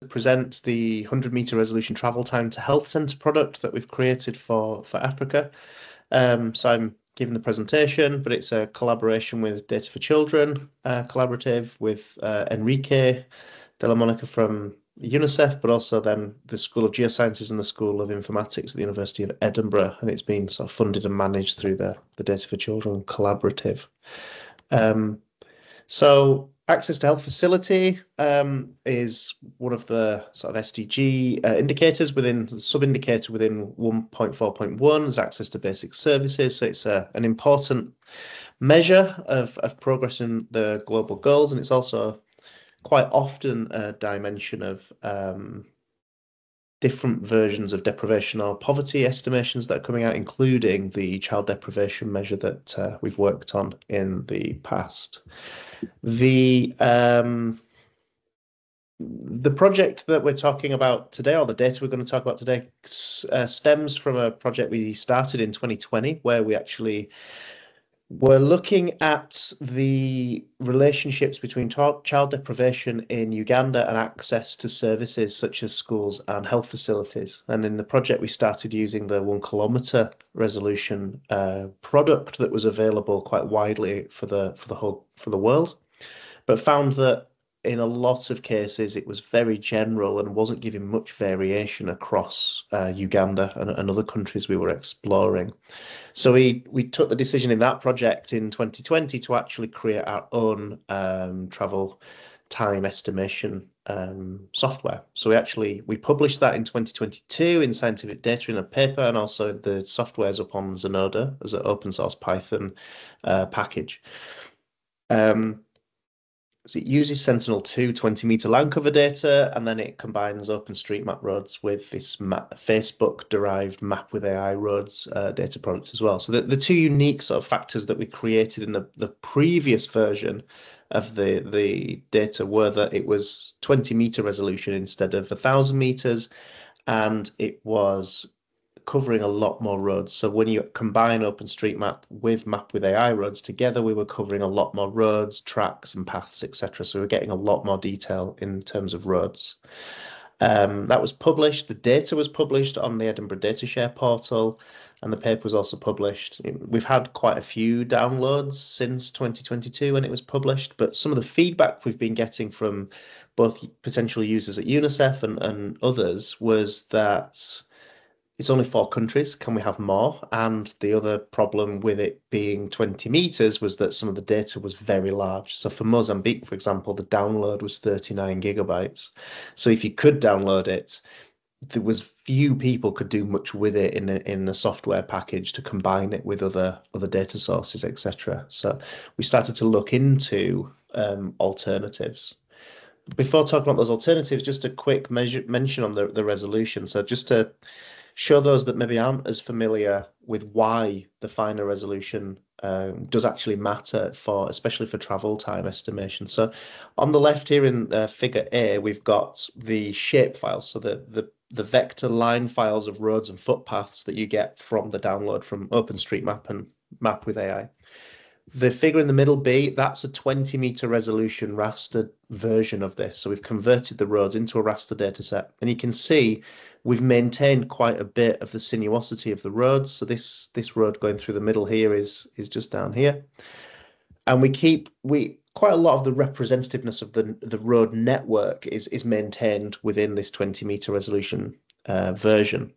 present the 100-meter resolution travel time to health centre product that we've created for Africa. So I'm giving the presentation, but it's a collaboration with Data for Children collaborative with Enrique de la Monica from UNICEF, but also then the School of Geosciences and the School of Informatics at the University of Edinburgh, and it's been sort of funded and managed through the Data for Children collaborative. So access to health facility is one of the sort of SDG indicators within the sub-indicator within 1.4.1 is access to basic services. So it's an important measure of progress in the global goals, and it's also quite often a dimension of different versions of deprivation or poverty estimations that are coming out, including the child deprivation measure that we've worked on in the past. The project that we're talking about today, or the data we're going to talk about today, stems from a project we started in 2020, where we actually were looking at the relationships between child deprivation in Uganda and access to services such as schools and health facilities. And in the project, we started using the 1 kilometer resolution product that was available quite widely for the world, but found that in a lot of cases, it was very general and wasn't giving much variation across Uganda and other countries we were exploring. So we took the decision in that project in 2020 to actually create our own travel time estimation software. So we published that in 2022 in Scientific Data in a paper, and also the software is up on Zenoda as an open source Python package. So it uses Sentinel-2 20-meter land cover data, and then it combines OpenStreetMap roads with this Facebook-derived Map with AI roads data product as well. So the two unique sort of factors that we created in the previous version of the data were that it was 20-meter resolution instead of 1,000 meters, and it was covering a lot more roads. So when you combine OpenStreetMap with Map with AI roads together, we were covering a lot more roads, tracks and paths, etc. So we're getting a lot more detail in terms of roads. That was published. The data was published on the Edinburgh Data Share portal, and the paper was also published. We've had quite a few downloads since 2022 when it was published, but some of the feedback we've been getting from both potential users at UNICEF and others was that it's only 4 countries. Can we have more? And the other problem with it being 20 meters was that some of the data was very large. So for Mozambique, for example, the download was 39 gigabytes. So if you could download it, there was few people could do much with it in the software package to combine it with other data sources, etc. So we started to look into alternatives. Before talking about those alternatives, just a quick mention on the resolution. So just to show those that maybe aren't as familiar with why the finer resolution does actually matter especially for travel time estimation. So on the left here in figure A, we've got the shape files, so the vector line files of roads and footpaths that you get from the download from OpenStreetMap and Map with AI. The figure in the middle B, that's a 20-meter resolution raster version of this. So we've converted the roads into a raster dataset, and you can see we've maintained quite a bit of the sinuosity of the roads. So this road going through the middle here is just down here, and quite a lot of the representativeness of the road network is maintained within this 20-meter resolution version.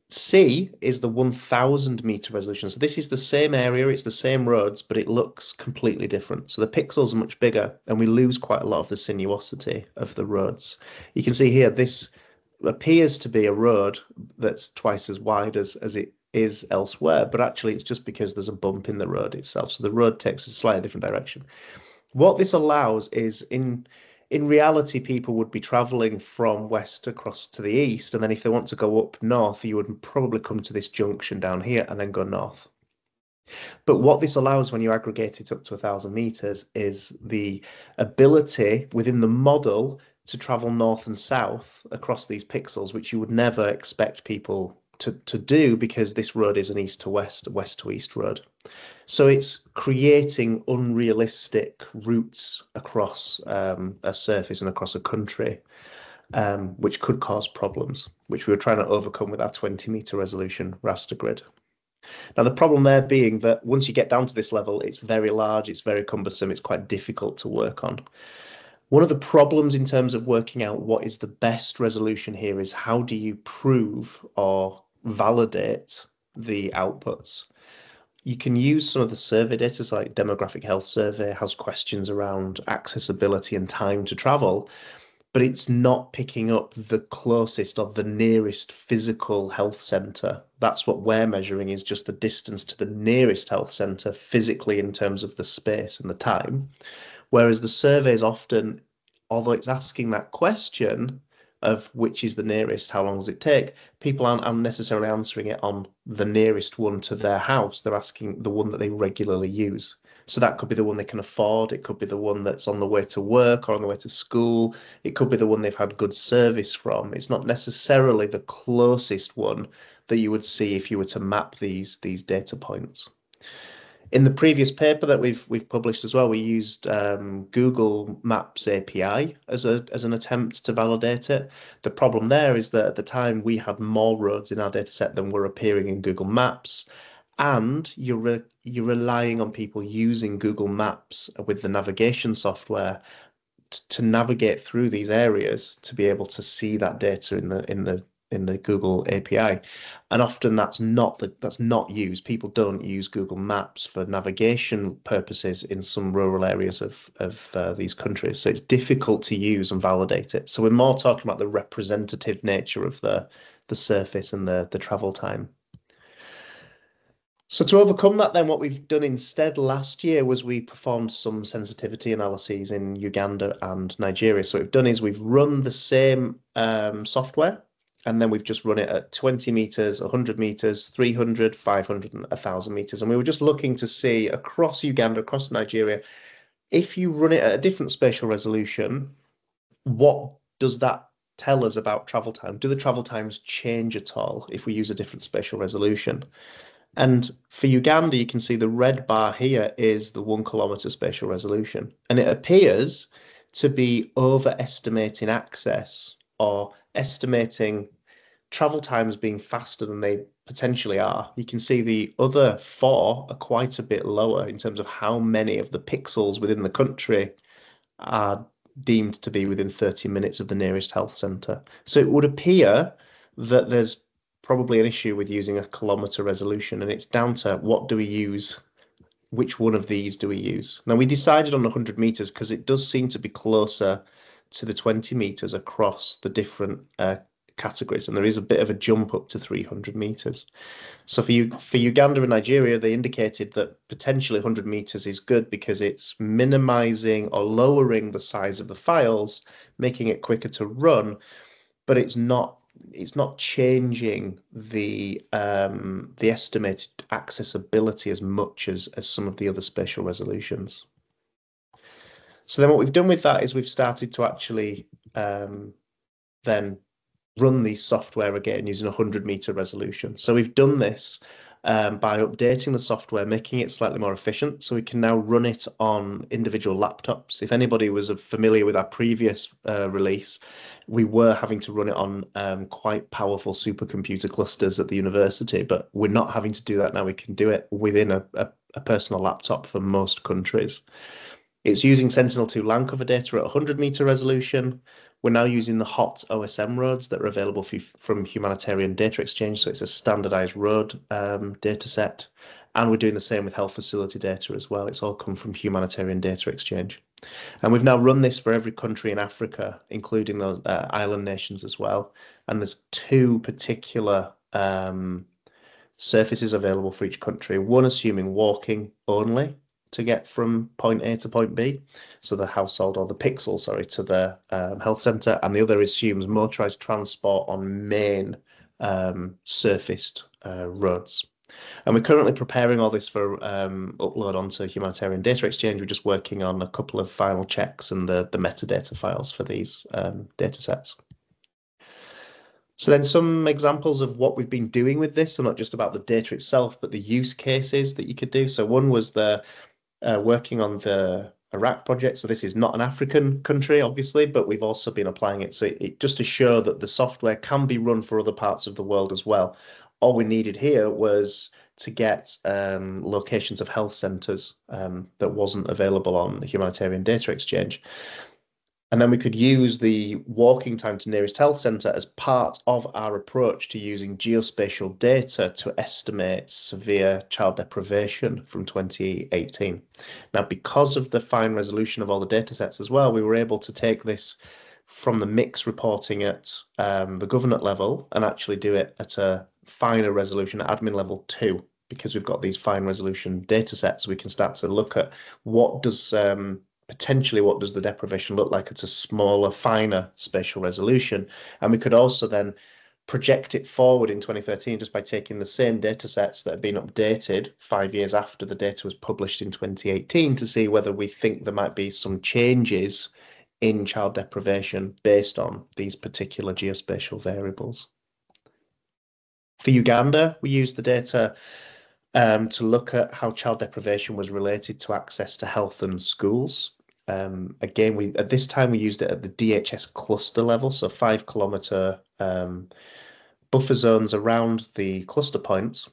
C is the 1,000-meter resolution. So this is the same area, it's the same roads, but it looks completely different. So the pixels are much bigger, and we lose quite a lot of the sinuosity of the roads. You can see here, this appears to be a road that's twice as wide as it is elsewhere, but actually it's just because there's a bump in the road itself. So the road takes a slightly different direction. What this allows is in reality, people would be traveling from west across to the east, and then if they want to go up north, you would probably come to this junction down here and then go north. But what this allows when you aggregate it up to 1,000 meters is the ability within the model to travel north and south across these pixels, which you would never expect people to do because this road is an east to west, west to east road. So it's creating unrealistic routes across a surface and across a country. which could cause problems, which we were trying to overcome with our 20-meter resolution raster grid. Now, the problem there being that once you get down to this level, it's very large, it's very cumbersome, it's quite difficult to work on. One of the problems in terms of working out what is the best resolution here is how do you prove or validate the outputs? You can use some of the survey data, so like Demographic Health Survey has questions around accessibility and time to travel, but it's not picking up the closest or the nearest physical health centre. That's what we're measuring, is just the distance to the nearest health centre physically in terms of the space and the time. Whereas the survey is often, although it's asking that question of which is the nearest, how long does it take, people aren't necessarily answering it on the nearest one to their house. They're asking the one that they regularly use. So that could be the one they can afford. It could be the one that's on the way to work or on the way to school. It could be the one they've had good service from. It's not necessarily the closest one that you would see if you were to map these data points. In the previous paper that we've published as well, we used Google Maps API as an attempt to validate it. The problem there is that at the time we had more roads in our data set than were appearing in Google Maps, and you're relying on people using Google Maps with the navigation software to navigate through these areas to be able to see that data in the Google API, and often that's not used. People don't use Google Maps for navigation purposes in some rural areas of these countries, so it's difficult to use and validate it. So we're more talking about the representative nature of the surface and the travel time. So to overcome that, then what we've done instead last year was we performed some sensitivity analyses in Uganda and Nigeria. So what we've done is we've run the same software, and then we've just run it at 20 meters, 100 meters, 300, 500, and 1,000 meters. And we were just looking to see across Uganda, across Nigeria, if you run it at a different spatial resolution, what does that tell us about travel time? Do the travel times change at all if we use a different spatial resolution? And for Uganda, you can see the red bar here is the 1 kilometer spatial resolution. And it appears to be overestimating access or estimating travel times being faster than they potentially are. You can see the other 4 are quite a bit lower in terms of how many of the pixels within the country are deemed to be within 30 minutes of the nearest health centre. So it would appear that there's probably an issue with using a kilometre resolution, and it's down to what do we use, which one of these do we use. Now, we decided on 100 metres because it does seem to be closer to the 20 metres across the different categories, and there is a bit of a jump up to 300 metres. So for Uganda and Nigeria, they indicated that potentially 100 metres is good because it's minimising or lowering the size of the files, making it quicker to run, but it's not changing the estimated accessibility as much as some of the other spatial resolutions. So then what we've done with that is we've started to actually then run these software again using 100 meter resolution. So we've done this by updating the software, making it slightly more efficient. So we can now run it on individual laptops. If anybody was familiar with our previous release, we were having to run it on quite powerful supercomputer clusters at the university, but we're not having to do that now. We can do it within a personal laptop for most countries. It's using Sentinel-2 land cover data at 100 meter resolution. We're now using the hot OSM roads that are available from Humanitarian Data Exchange, so it's a standardized road data set. And we're doing the same with health facility data as well. It's all come from Humanitarian Data Exchange. And we've now run this for every country in Africa, including those island nations as well. And there's 2 particular surfaces available for each country. One assuming walking only to get from point A to point B, so the household or the pixel, sorry, to the health centre, and the other assumes motorised transport on main surfaced roads. And we're currently preparing all this for upload onto Humanitarian Data Exchange. We're just working on a couple of final checks and the metadata files for these data sets. So then some examples of what we've been doing with this, so not just about the data itself, but the use cases that you could do. So one was the working on the Iraq project. So this is not an African country, obviously, but we've also been applying it. So just to show that the software can be run for other parts of the world as well. All we needed here was to get locations of health centres that wasn't available on the Humanitarian Data Exchange. And then we could use the walking time to nearest health centre as part of our approach to using geospatial data to estimate severe child deprivation from 2018. Now, because of the fine resolution of all the data sets as well, we were able to take this from the mix reporting at the government level and actually do it at a finer resolution at admin level 2. Because we've got these fine resolution data sets, we can start to look at what does potentially what does the deprivation look like at a smaller, finer spatial resolution. And we could also then project it forward in 2013 just by taking the same data sets that have been updated 5 years after the data was published in 2018 to see whether we think there might be some changes in child deprivation based on these particular geospatial variables. For Uganda, we used the data to look at how child deprivation was related to access to health and schools. Again, at this time we used it at the DHS cluster level, so 5 kilometre buffer zones around the cluster points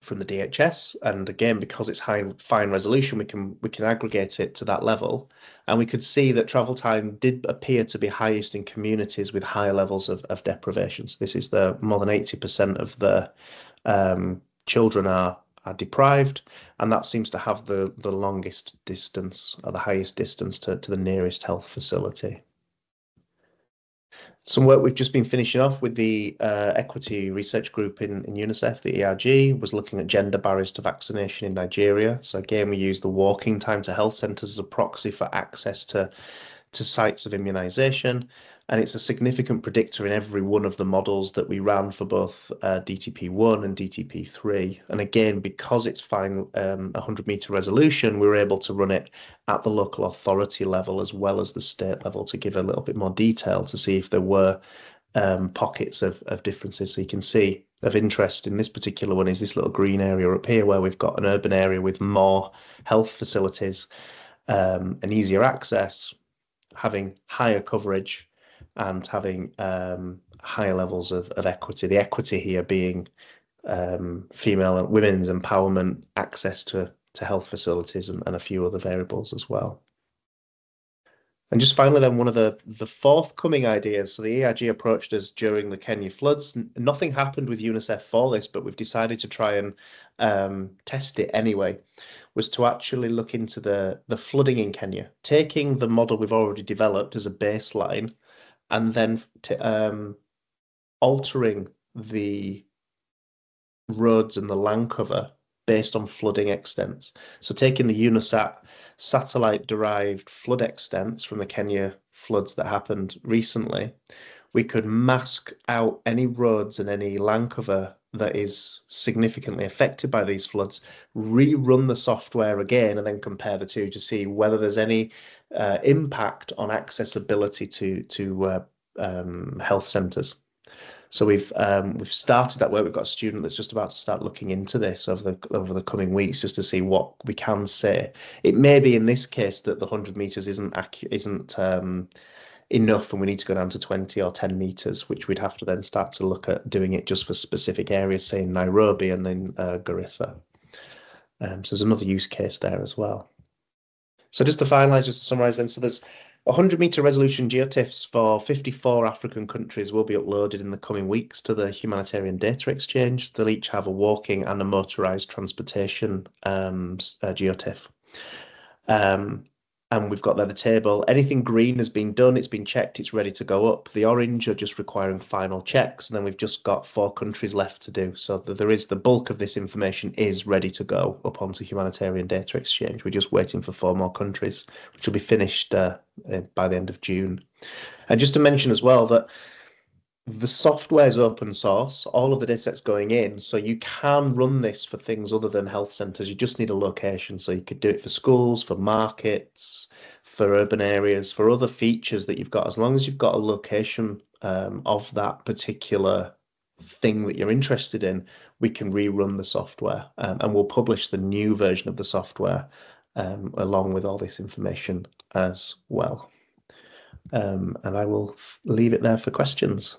from the DHS. And again, because it's fine resolution, we can aggregate it to that level. And we could see that travel time did appear to be highest in communities with higher levels of deprivation. So this is the more than 80% of the children are deprived, and that seems to have the longest distance or the highest distance to the nearest health facility. Some work we've just been finishing off with the equity research group in UNICEF, the ERG, was looking at gender barriers to vaccination in Nigeria. So again, we use the walking time to health centres as a proxy for access to sites of immunisation. And it's a significant predictor in every one of the models that we ran for both DTP1 and DTP3. And again, because it's fine 100-metre resolution, we were able to run it at the local authority level as well as the state level to give a little bit more detail to see if there were pockets of differences. So you can see of interest in this particular one is this little green area up here where we've got an urban area with more health facilities and easier access, having higher coverage and having higher levels of equity. The equity here being female and women's empowerment, access to health facilities and a few other variables as well. And just finally, then, one of the forthcoming ideas. So the ERG approached us during the Kenya floods. Nothing happened with UNICEF for this, but we've decided to try and test it anyway, was to actually look into the flooding in Kenya, taking the model we've already developed as a baseline and then altering the roads and the land cover based on flooding extents. So taking the UNISAT satellite-derived flood extents from the Kenya floods that happened recently, we could mask out any roads and any land cover that is significantly affected by these floods, rerun the software again, and then compare the two to see whether there's any impact on accessibility to health centres. So we've started that work. We've got a student that's just about to start looking into this over the coming weeks, just to see what we can say. It may be in this case that the 100 meters isn't enough, and we need to go down to 20 or 10 meters, which we'd have to then start to look at doing it just for specific areas, say in Nairobi and in Garissa. So there's another use case there as well. So just to finalise, just to summarise then, so there's 100-metre resolution geotiffs for 54 African countries will be uploaded in the coming weeks to the Humanitarian Data Exchange. They'll each have a walking and a motorised transportation geotiff. And we've got there the table. Anything green has been done, it's been checked, it's ready to go up. The orange are just requiring final checks, and then we've just got 4 countries left to do. So there is the bulk of this information is ready to go up onto Humanitarian Data Exchange. We're just waiting for 4 more countries, which will be finished by the end of June. And just to mention as well that the software is open source, all of the data sets going in, so you can run this for things other than health centres. You just need a location, so you could do it for schools, for markets, for urban areas, for other features that you've got. As long as you've got a location of that particular thing that you're interested in, we can rerun the software, and we'll publish the new version of the software along with all this information as well. And I will leave it there for questions.